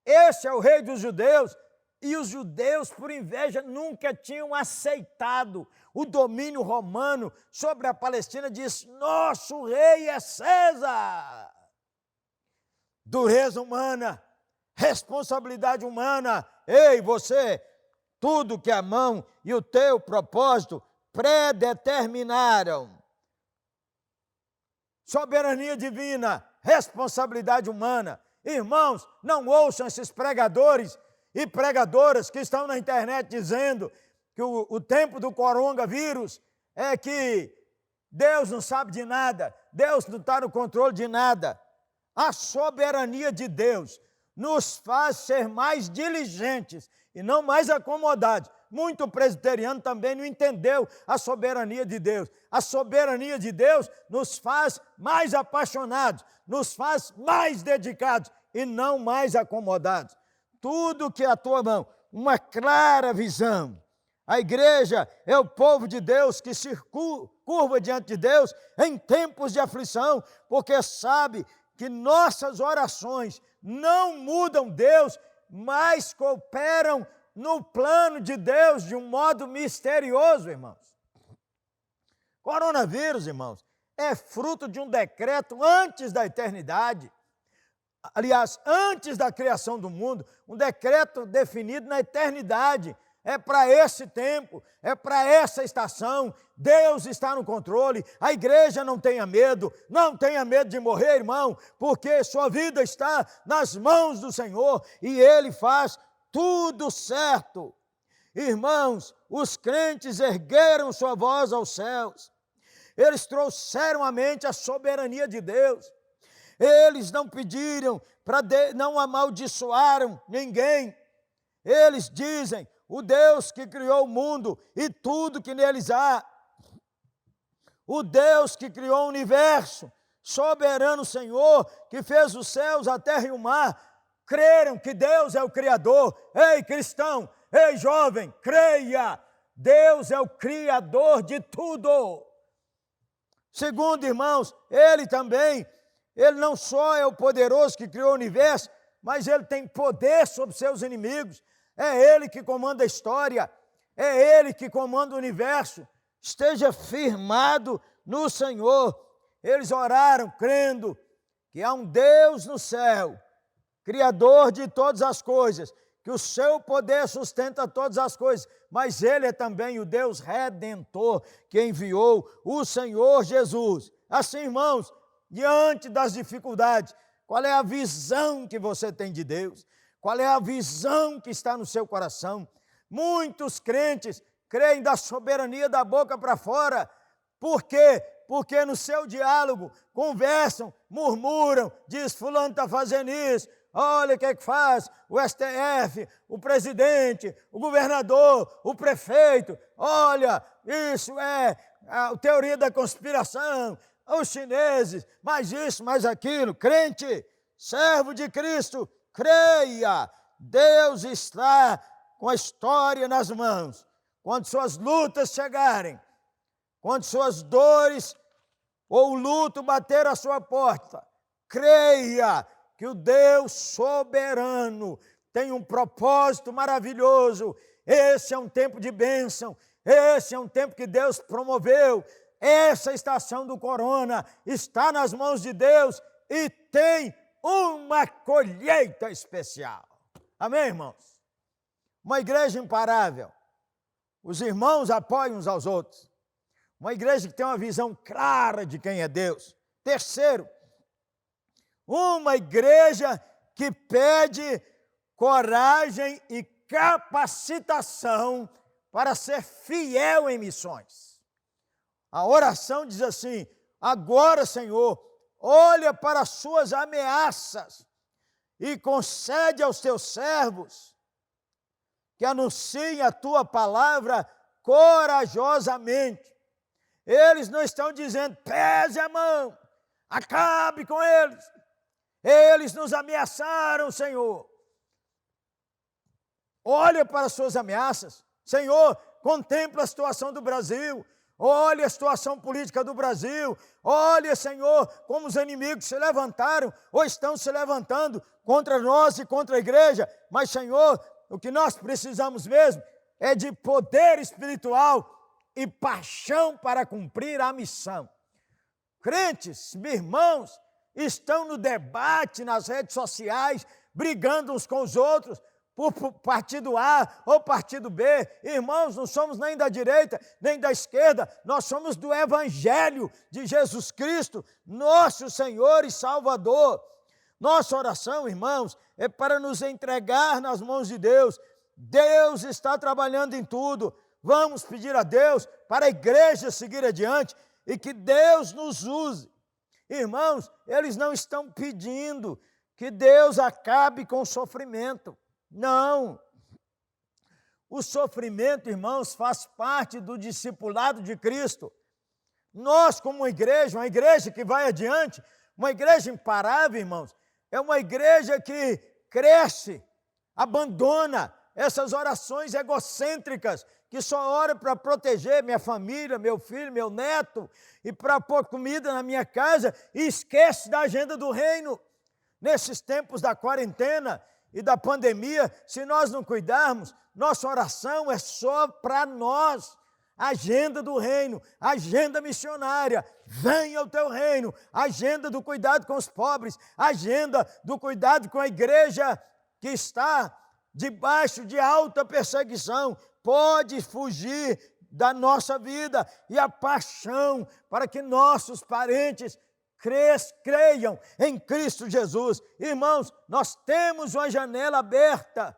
esse é o rei dos judeus. E os judeus, por inveja, nunca tinham aceitado o domínio romano sobre a Palestina. Diz: nosso rei é César. Dureza humana, responsabilidade humana. Ei, você, tudo que a mão e o teu propósito predeterminaram. Soberania divina, responsabilidade humana. Irmãos, não ouçam esses pregadores e pregadoras que estão na internet dizendo que o tempo do coronavírus é que Deus não sabe de nada, Deus não está no controle de nada. A soberania de Deus nos faz ser mais diligentes e não mais acomodados. Muito presbiteriano também não entendeu a soberania de Deus. A soberania de Deus nos faz mais apaixonados, nos faz mais dedicados e não mais acomodados. Tudo que é a tua mão, uma clara visão. A igreja é o povo de Deus que se curva diante de Deus em tempos de aflição, porque sabe que nossas orações não mudam Deus, mas cooperam no plano de Deus de um modo misterioso, irmãos. Coronavírus, irmãos, é fruto de um decreto antes da eternidade. Aliás, antes da criação do mundo, um decreto definido na eternidade. É para esse tempo, é para essa estação. Deus está no controle. A igreja não tenha medo de morrer, irmão, porque sua vida está nas mãos do Senhor e Ele faz tudo certo. Irmãos, os crentes ergueram sua voz aos céus. Eles trouxeram à mente a soberania de Deus. Eles não pediram, não amaldiçoaram ninguém. Eles dizem: o Deus que criou o mundo e tudo que neles há, o Deus que criou o universo, soberano Senhor, que fez os céus, a terra e o mar, creram que Deus é o Criador. Ei, cristão, ei, jovem, creia, Deus é o Criador de tudo. Segundo, irmãos, Ele não só é o poderoso que criou o universo, mas Ele tem poder sobre seus inimigos. É Ele que comanda a história, é Ele que comanda o universo. Esteja firmado no Senhor. Eles oraram crendo que há um Deus no céu, Criador de todas as coisas, que o seu poder sustenta todas as coisas, mas Ele é também o Deus Redentor que enviou o Senhor Jesus. Assim, irmãos, diante das dificuldades, qual é a visão que você tem de Deus? Qual é a visão que está no seu coração? Muitos crentes creem da soberania da boca para fora. Por quê? Porque no seu diálogo conversam, murmuram, diz: fulano está fazendo isso, olha o que é que faz o STF, o presidente, o governador, o prefeito, olha, isso é a teoria da conspiração, os chineses, mais isso, mais aquilo. Crente, servo de Cristo, creia, Deus está com a história nas mãos. Quando suas lutas chegarem, quando suas dores ou o luto bater a sua porta, creia que o Deus soberano tem um propósito maravilhoso. Esse é um tempo de bênção, esse é um tempo que Deus promoveu. Essa estação do corona está nas mãos de Deus e tem uma colheita especial. Amém, irmãos? Uma igreja imparável. Os irmãos apoiam uns aos outros. Uma igreja que tem uma visão clara de quem é Deus. Terceiro, uma igreja que pede coragem e capacitação para ser fiel em missões. A oração diz assim: agora, Senhor, olha para as suas ameaças e concede aos teus servos que anunciem a tua palavra corajosamente. Eles não estão dizendo: pese a mão, acabe com eles. Eles nos ameaçaram, Senhor. Olha para as suas ameaças. Senhor, contempla a situação do Brasil. Olha a situação política do Brasil. Olha, Senhor, como os inimigos se levantaram ou estão se levantando contra nós e contra a igreja. Mas, Senhor, o que nós precisamos mesmo é de poder espiritual e paixão para cumprir a missão. Crentes, irmãos, estão no debate nas redes sociais, brigando uns com os outros, por partido A ou partido B. Irmãos, não somos nem da direita, nem da esquerda, nós somos do Evangelho de Jesus Cristo, nosso Senhor e Salvador. Nossa oração, irmãos, é para nos entregar nas mãos de Deus. Deus está trabalhando em tudo. Vamos pedir a Deus para a igreja seguir adiante e que Deus nos use. Irmãos, eles não estão pedindo que Deus acabe com o sofrimento. Não. O sofrimento, irmãos, faz parte do discipulado de Cristo. Nós, como uma igreja que vai adiante, uma igreja imparável, irmãos, é uma igreja que cresce, abandona essas orações egocêntricas, que só ora para proteger minha família, meu filho, meu neto, e para pôr comida na minha casa, e esquece da agenda do reino. Nesses tempos da quarentena e da pandemia, se nós não cuidarmos, nossa oração é só para nós. Agenda do reino, agenda missionária, venha o teu reino, agenda do cuidado com os pobres, agenda do cuidado com a igreja que está debaixo de alta perseguição, pode fugir da nossa vida, e a paixão para que nossos parentes creiam em Cristo Jesus. Irmãos, nós temos uma janela aberta,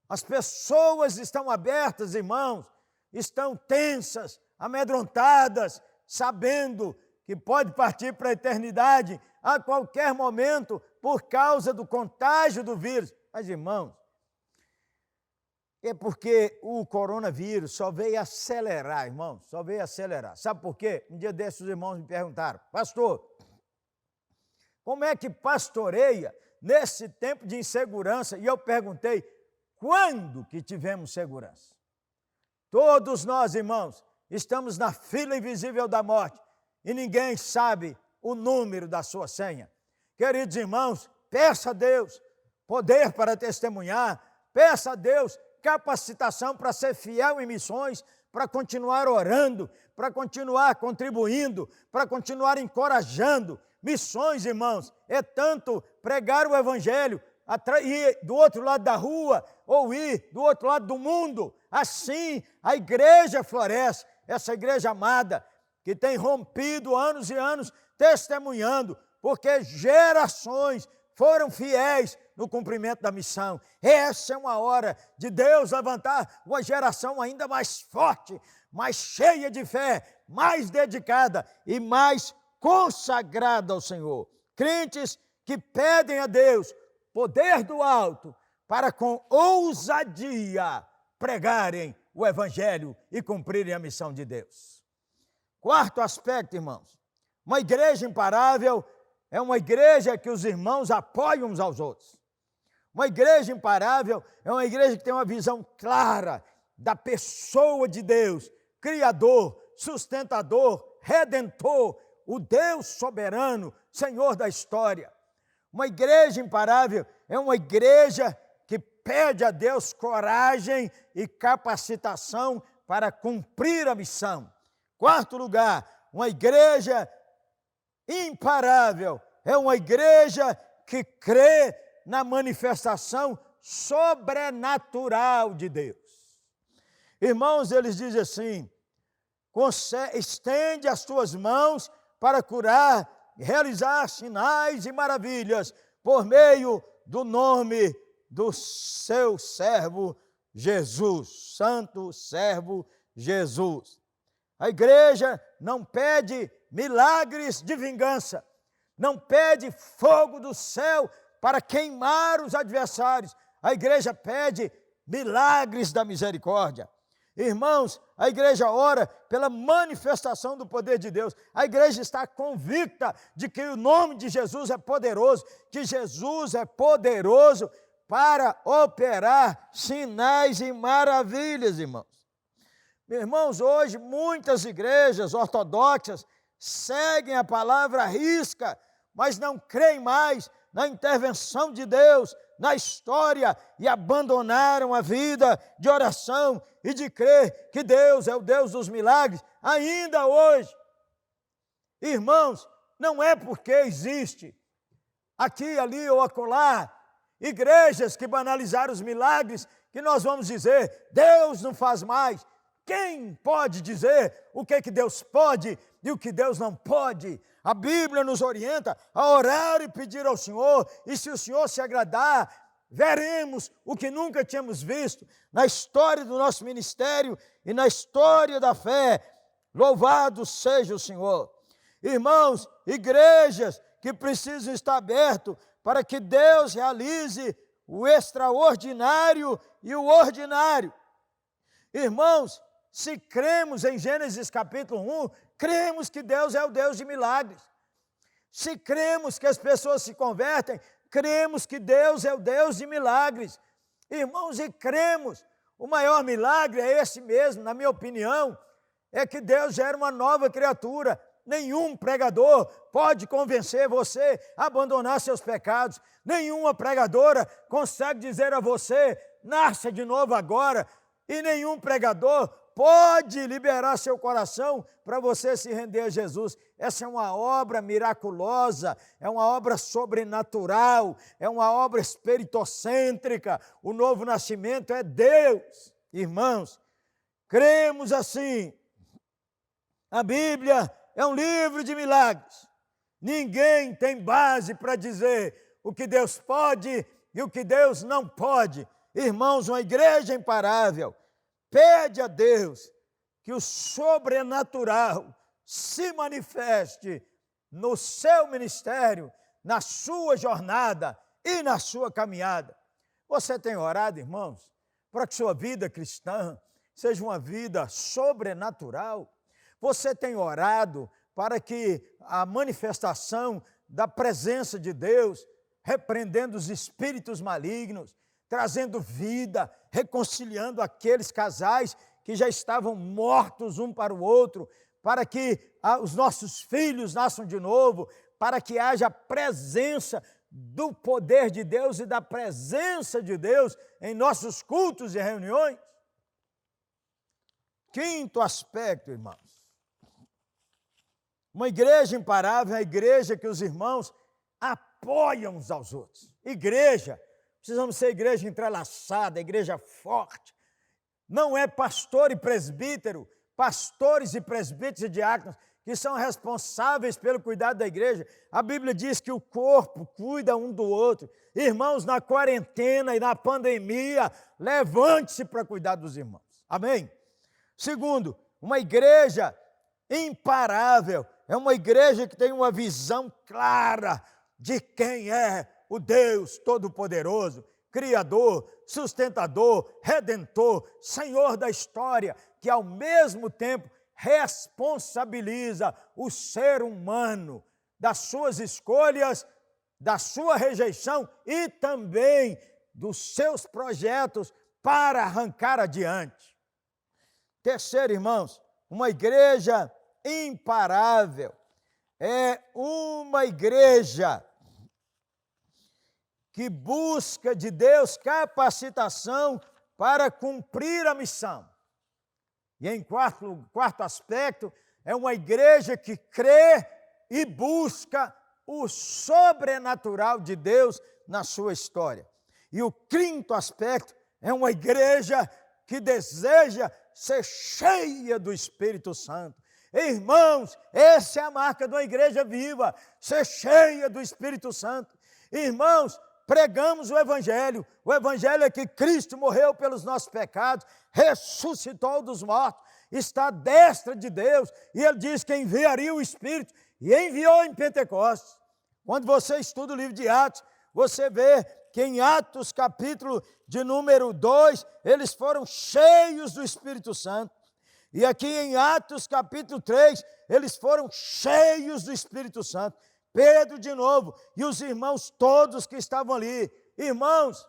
as pessoas estão abertas, irmãos, estão tensas, amedrontadas, sabendo que pode partir para a eternidade a qualquer momento por causa do contágio do vírus. Mas, irmãos, é porque o coronavírus só veio acelerar, irmãos, só veio acelerar. Sabe por quê? Um dia desses os irmãos me perguntaram: pastor, como é que pastoreia nesse tempo de insegurança? E eu perguntei: quando que tivemos segurança? Todos nós, irmãos, estamos na fila invisível da morte e ninguém sabe o número da sua senha. Queridos irmãos, peça a Deus poder para testemunhar, peça a Deus capacitação para ser fiel em missões, para continuar orando, para continuar contribuindo, para continuar encorajando. Missões, irmãos, é tanto pregar o evangelho, ir do outro lado da rua ou ir do outro lado do mundo. Assim a igreja floresce, essa igreja amada que tem rompido anos e anos testemunhando, porque gerações foram fiéis no cumprimento da missão. Essa é uma hora de Deus levantar uma geração ainda mais forte, mais cheia de fé, mais dedicada e mais consagrada ao Senhor. Crentes que pedem a Deus poder do alto para com ousadia pregarem o evangelho e cumprirem a missão de Deus. Quarto aspecto, irmãos, uma igreja imparável é uma igreja que os irmãos apoiam uns aos outros. Uma igreja imparável é uma igreja que tem uma visão clara da pessoa de Deus, Criador, sustentador, Redentor, o Deus soberano, Senhor da história. Uma igreja imparável é uma igreja que pede a Deus coragem e capacitação para cumprir a missão. Quarto lugar, uma igreja imparável é uma igreja que crê na manifestação sobrenatural de Deus. Irmãos, eles dizem assim: estende as tuas mãos para curar, realizar sinais e maravilhas por meio do nome do seu servo Jesus, santo servo Jesus. A igreja não pede milagres de vingança, não pede fogo do céu para queimar os adversários. A igreja pede milagres da misericórdia. Irmãos, a igreja ora pela manifestação do poder de Deus. A igreja está convicta de que o nome de Jesus é poderoso, que Jesus é poderoso para operar sinais e maravilhas, irmãos. Irmãos, hoje muitas igrejas ortodoxas seguem a palavra à risca, mas não creem mais na intervenção de Deus na história e abandonaram a vida de oração e de crer que Deus é o Deus dos milagres ainda hoje. Irmãos, não é porque existe aqui, ali ou acolá igrejas que banalizaram os milagres que nós vamos dizer: Deus não faz mais. Quem pode dizer o que Deus pode e o que Deus não pode? A Bíblia nos orienta a orar e pedir ao Senhor, e se o Senhor se agradar, veremos o que nunca tínhamos visto na história do nosso ministério e na história da fé. Louvado seja o Senhor. Irmãos, igrejas que precisam estar abertas para que Deus realize o extraordinário e o ordinário. Irmãos, se cremos em Gênesis capítulo 1, cremos que Deus é o Deus de milagres. Se cremos que as pessoas se convertem, cremos que Deus é o Deus de milagres. Irmãos, e cremos, o maior milagre é esse mesmo, na minha opinião, é que Deus gera uma nova criatura. Nenhum pregador pode convencer você a abandonar seus pecados. Nenhuma pregadora consegue dizer a você, nasça de novo agora. E nenhum pregador pode liberar seu coração para você se render a Jesus. Essa é uma obra miraculosa, é uma obra sobrenatural, é uma obra espiritocêntrica. O novo nascimento é Deus. Irmãos, cremos assim. A Bíblia é um livro de milagres. Ninguém tem base para dizer o que Deus pode e o que Deus não pode. Irmãos, uma igreja imparável pede a Deus que o sobrenatural se manifeste no seu ministério, na sua jornada e na sua caminhada. Você tem orado, irmãos, para que sua vida cristã seja uma vida sobrenatural? Você tem orado para que a manifestação da presença de Deus, repreendendo os espíritos malignos, trazendo vida, reconciliando aqueles casais que já estavam mortos um para o outro, para que os nossos filhos nasçam de novo, para que haja presença do poder de Deus e da presença de Deus em nossos cultos e reuniões? Quinto aspecto, irmãos. Uma igreja imparável é a igreja que os irmãos apoiam uns aos outros. Igreja, precisamos ser igreja entrelaçada, igreja forte. Não é pastor e presbítero, pastores e presbíteros e diáconos que são responsáveis pelo cuidado da igreja. A Bíblia diz que o corpo cuida um do outro. Irmãos, na quarentena e na pandemia, levante-se para cuidar dos irmãos. Amém? Segundo, uma igreja imparável é uma igreja que tem uma visão clara de quem é o Deus Todo-Poderoso, Criador, Sustentador, Redentor, Senhor da história, que ao mesmo tempo responsabiliza o ser humano das suas escolhas, da sua rejeição e também dos seus projetos para arrancar adiante. Terceiro, irmãos, uma igreja imparável é uma igreja que busca de Deus capacitação para cumprir a missão. E em quarto aspecto, é uma igreja que crê e busca o sobrenatural de Deus na sua história. E o quinto aspecto é uma igreja que deseja ser cheia do Espírito Santo. Irmãos, essa é a marca de uma igreja viva, ser cheia do Espírito Santo. Irmãos, pregamos o Evangelho é que Cristo morreu pelos nossos pecados, ressuscitou dos mortos, está à destra de Deus, e Ele diz que enviaria o Espírito, e enviou em Pentecostes. Quando você estuda o livro de Atos, você vê que em Atos capítulo de número 2, eles foram cheios do Espírito Santo. E aqui em Atos capítulo 3, eles foram cheios do Espírito Santo. Pedro de novo, e os irmãos todos que estavam ali. Irmãos,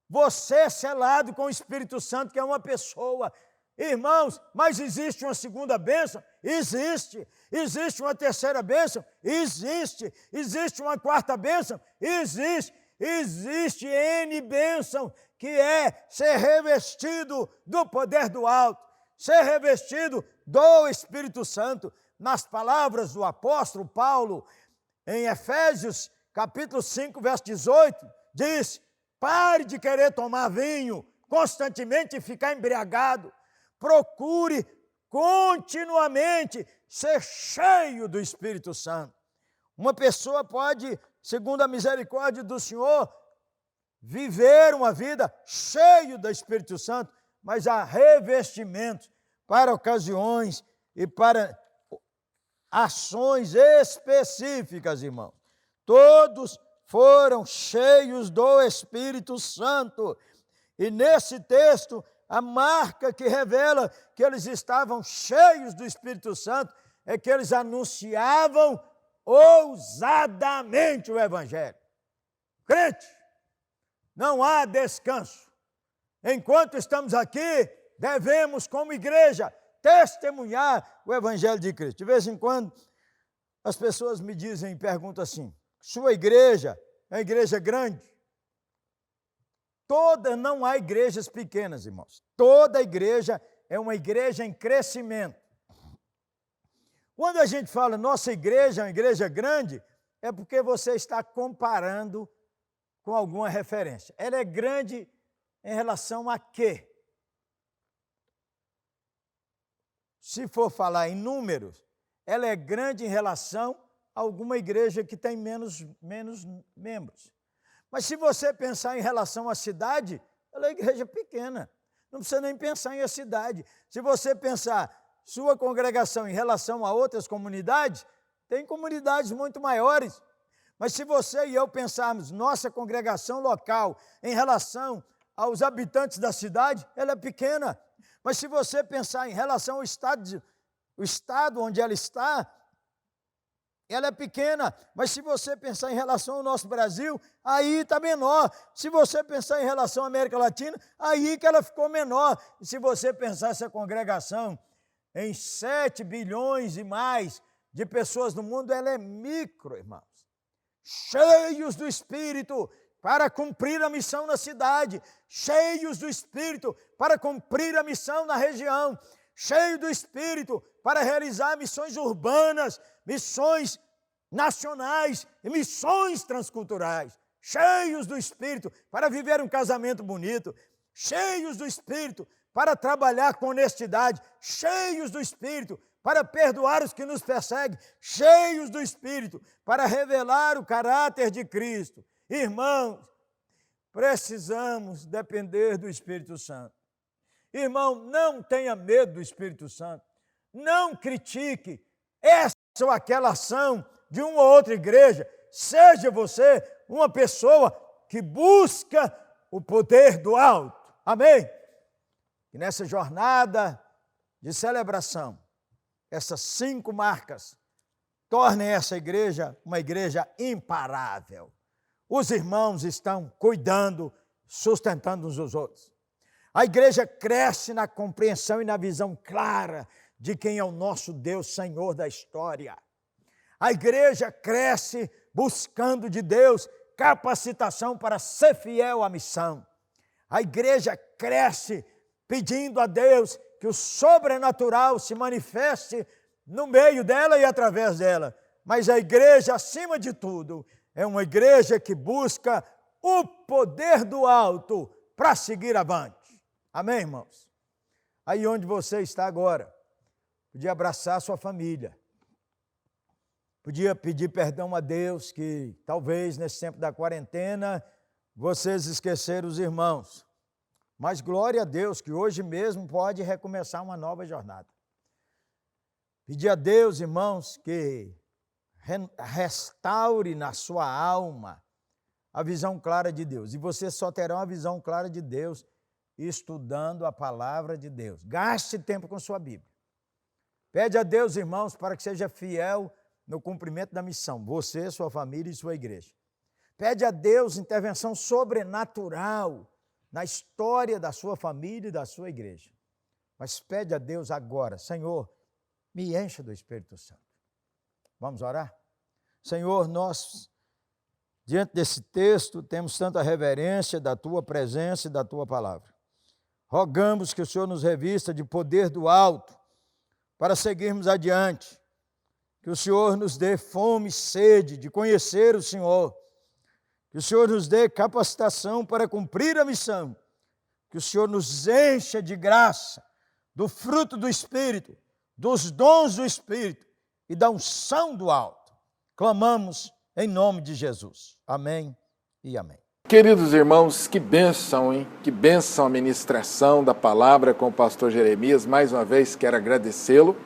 você é selado com o Espírito Santo, que é uma pessoa. Irmãos, mas existe uma segunda bênção? Existe. Existe uma terceira bênção? Existe. Existe uma quarta bênção? Existe. Existe N bênção, que é ser revestido do poder do alto, ser revestido do Espírito Santo. Nas palavras do apóstolo Paulo, em Efésios, capítulo 5, verso 18, diz: pare de querer tomar vinho constantemente e ficar embriagado. Procure continuamente ser cheio do Espírito Santo. Uma pessoa pode, segundo a misericórdia do Senhor, viver uma vida cheia do Espírito Santo, mas há revestimentos para ocasiões e para ações específicas, irmãos. Todos foram cheios do Espírito Santo. E nesse texto, a marca que revela que eles estavam cheios do Espírito Santo é que eles anunciavam ousadamente o Evangelho. Crente, não há descanso. Enquanto estamos aqui, devemos, como igreja, testemunhar o Evangelho de Cristo. De vez em quando, as pessoas me dizem, perguntam assim, sua igreja é uma igreja grande? Não há igrejas pequenas, irmãos. Toda igreja é uma igreja em crescimento. Quando a gente fala nossa igreja é uma igreja grande, é porque você está comparando com alguma referência. Ela é grande em relação a quê? Se for falar em números, ela é grande em relação a alguma igreja que tem menos membros. Mas se você pensar em relação à cidade, ela é igreja pequena. Não precisa nem pensar em a cidade. Se você pensar sua congregação em relação a outras comunidades, tem comunidades muito maiores. Mas se você e eu pensarmos nossa congregação local em relação aos habitantes da cidade, ela é pequena. Mas se você pensar em relação ao estado onde ela está, ela é pequena. Mas se você pensar em relação ao nosso Brasil, aí está menor. Se você pensar em relação à América Latina, aí que ela ficou menor. E se você pensar essa congregação em 7 bilhões e mais de pessoas no mundo, ela é micro, irmãos. Cheios do Espírito para cumprir a missão na cidade, cheios do Espírito para cumprir a missão na região, cheio do Espírito para realizar missões urbanas, missões nacionais e missões transculturais, cheios do Espírito para viver um casamento bonito, cheios do Espírito para trabalhar com honestidade, cheios do Espírito para perdoar os que nos perseguem, cheios do Espírito para revelar o caráter de Cristo. Irmãos, precisamos depender do Espírito Santo. Irmão, não tenha medo do Espírito Santo. Não critique essa ou aquela ação de uma ou outra igreja. Seja você uma pessoa que busca o poder do alto. Amém? E nessa jornada de celebração, essas 5 marcas tornem essa igreja uma igreja imparável. Os irmãos estão cuidando, sustentando uns aos outros. A igreja cresce na compreensão e na visão clara de quem é o nosso Deus, Senhor da história. A igreja cresce buscando de Deus capacitação para ser fiel à missão. A igreja cresce pedindo a Deus que o sobrenatural se manifeste no meio dela e através dela. Mas a igreja, acima de tudo, é uma igreja que busca o poder do alto para seguir avante. Amém, irmãos? Aí onde você está agora, podia abraçar a sua família, podia pedir perdão a Deus, que talvez nesse tempo da quarentena vocês esqueceram os irmãos. Mas glória a Deus que hoje mesmo pode recomeçar uma nova jornada. Pedir a Deus, irmãos, que restaure na sua alma a visão clara de Deus. E você só terá uma visão clara de Deus estudando a palavra de Deus. Gaste tempo com sua Bíblia. Pede a Deus, irmãos, para que seja fiel no cumprimento da missão. Você, sua família e sua igreja. Pede a Deus intervenção sobrenatural na história da sua família e da sua igreja. Mas pede a Deus agora, Senhor, me encha do Espírito Santo. Vamos orar? Senhor, nós, diante desse texto, temos tanta reverência da Tua presença e da Tua palavra. Rogamos que o Senhor nos revista de poder do alto para seguirmos adiante. Que o Senhor nos dê fome e sede de conhecer o Senhor. Que o Senhor nos dê capacitação para cumprir a missão. Que o Senhor nos encha de graça, do fruto do Espírito, dos dons do Espírito e da unção do alto. clamamos em nome de Jesus. Amém e amém. Queridos irmãos, que bênção, hein? Que bênção a ministração da palavra com o pastor Jeremias. Mais uma vez quero agradecê-lo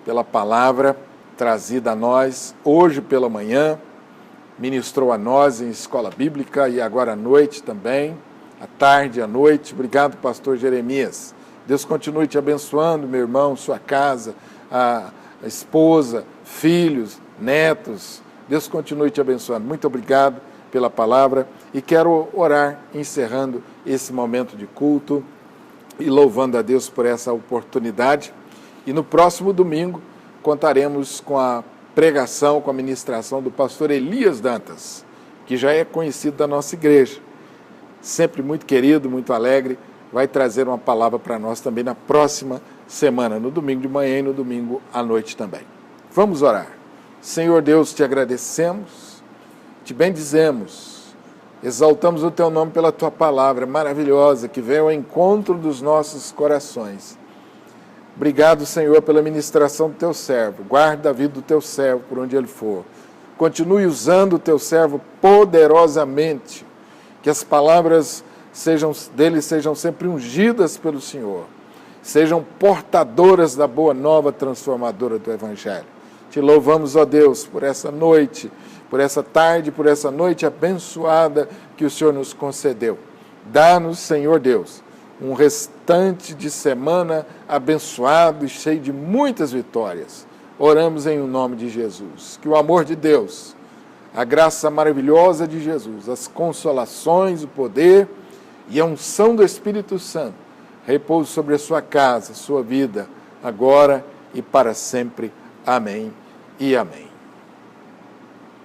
pela palavra trazida a nós hoje pela manhã. Ministrou a nós em escola bíblica e agora à noite também, à tarde, à noite. Obrigado, pastor Jeremias. Deus continue te abençoando, meu irmão, sua casa, a esposa, filhos, netos. Deus continue te abençoando. Muito obrigado pela palavra e quero orar encerrando esse momento de culto e louvando a Deus por essa oportunidade. E no próximo domingo contaremos com a pregação, com a ministração do pastor Elias Dantas, que já é conhecido da nossa igreja. Sempre muito querido, muito alegre, vai trazer uma palavra para nós também na próxima semana, no domingo de manhã e no domingo à noite também. Vamos orar. Senhor Deus, te agradecemos, te bendizemos, exaltamos o teu nome pela tua palavra maravilhosa que vem ao encontro dos nossos corações. Obrigado, Senhor, pela ministração do teu servo. Guarda a vida do teu servo por onde ele for. Continue usando o teu servo poderosamente. Que as palavras dele sejam sempre ungidas pelo Senhor. Sejam portadoras da boa nova transformadora do Evangelho. Te louvamos, ó Deus, por essa noite, por essa tarde, por essa noite abençoada que o Senhor nos concedeu. Dá-nos, Senhor Deus, um restante de semana abençoado e cheio de muitas vitórias. Oramos em nome de Jesus. Que o amor de Deus, a graça maravilhosa de Jesus, as consolações, o poder e a unção do Espírito Santo repouse sobre a sua casa, sua vida, agora e para sempre. Amém e amém.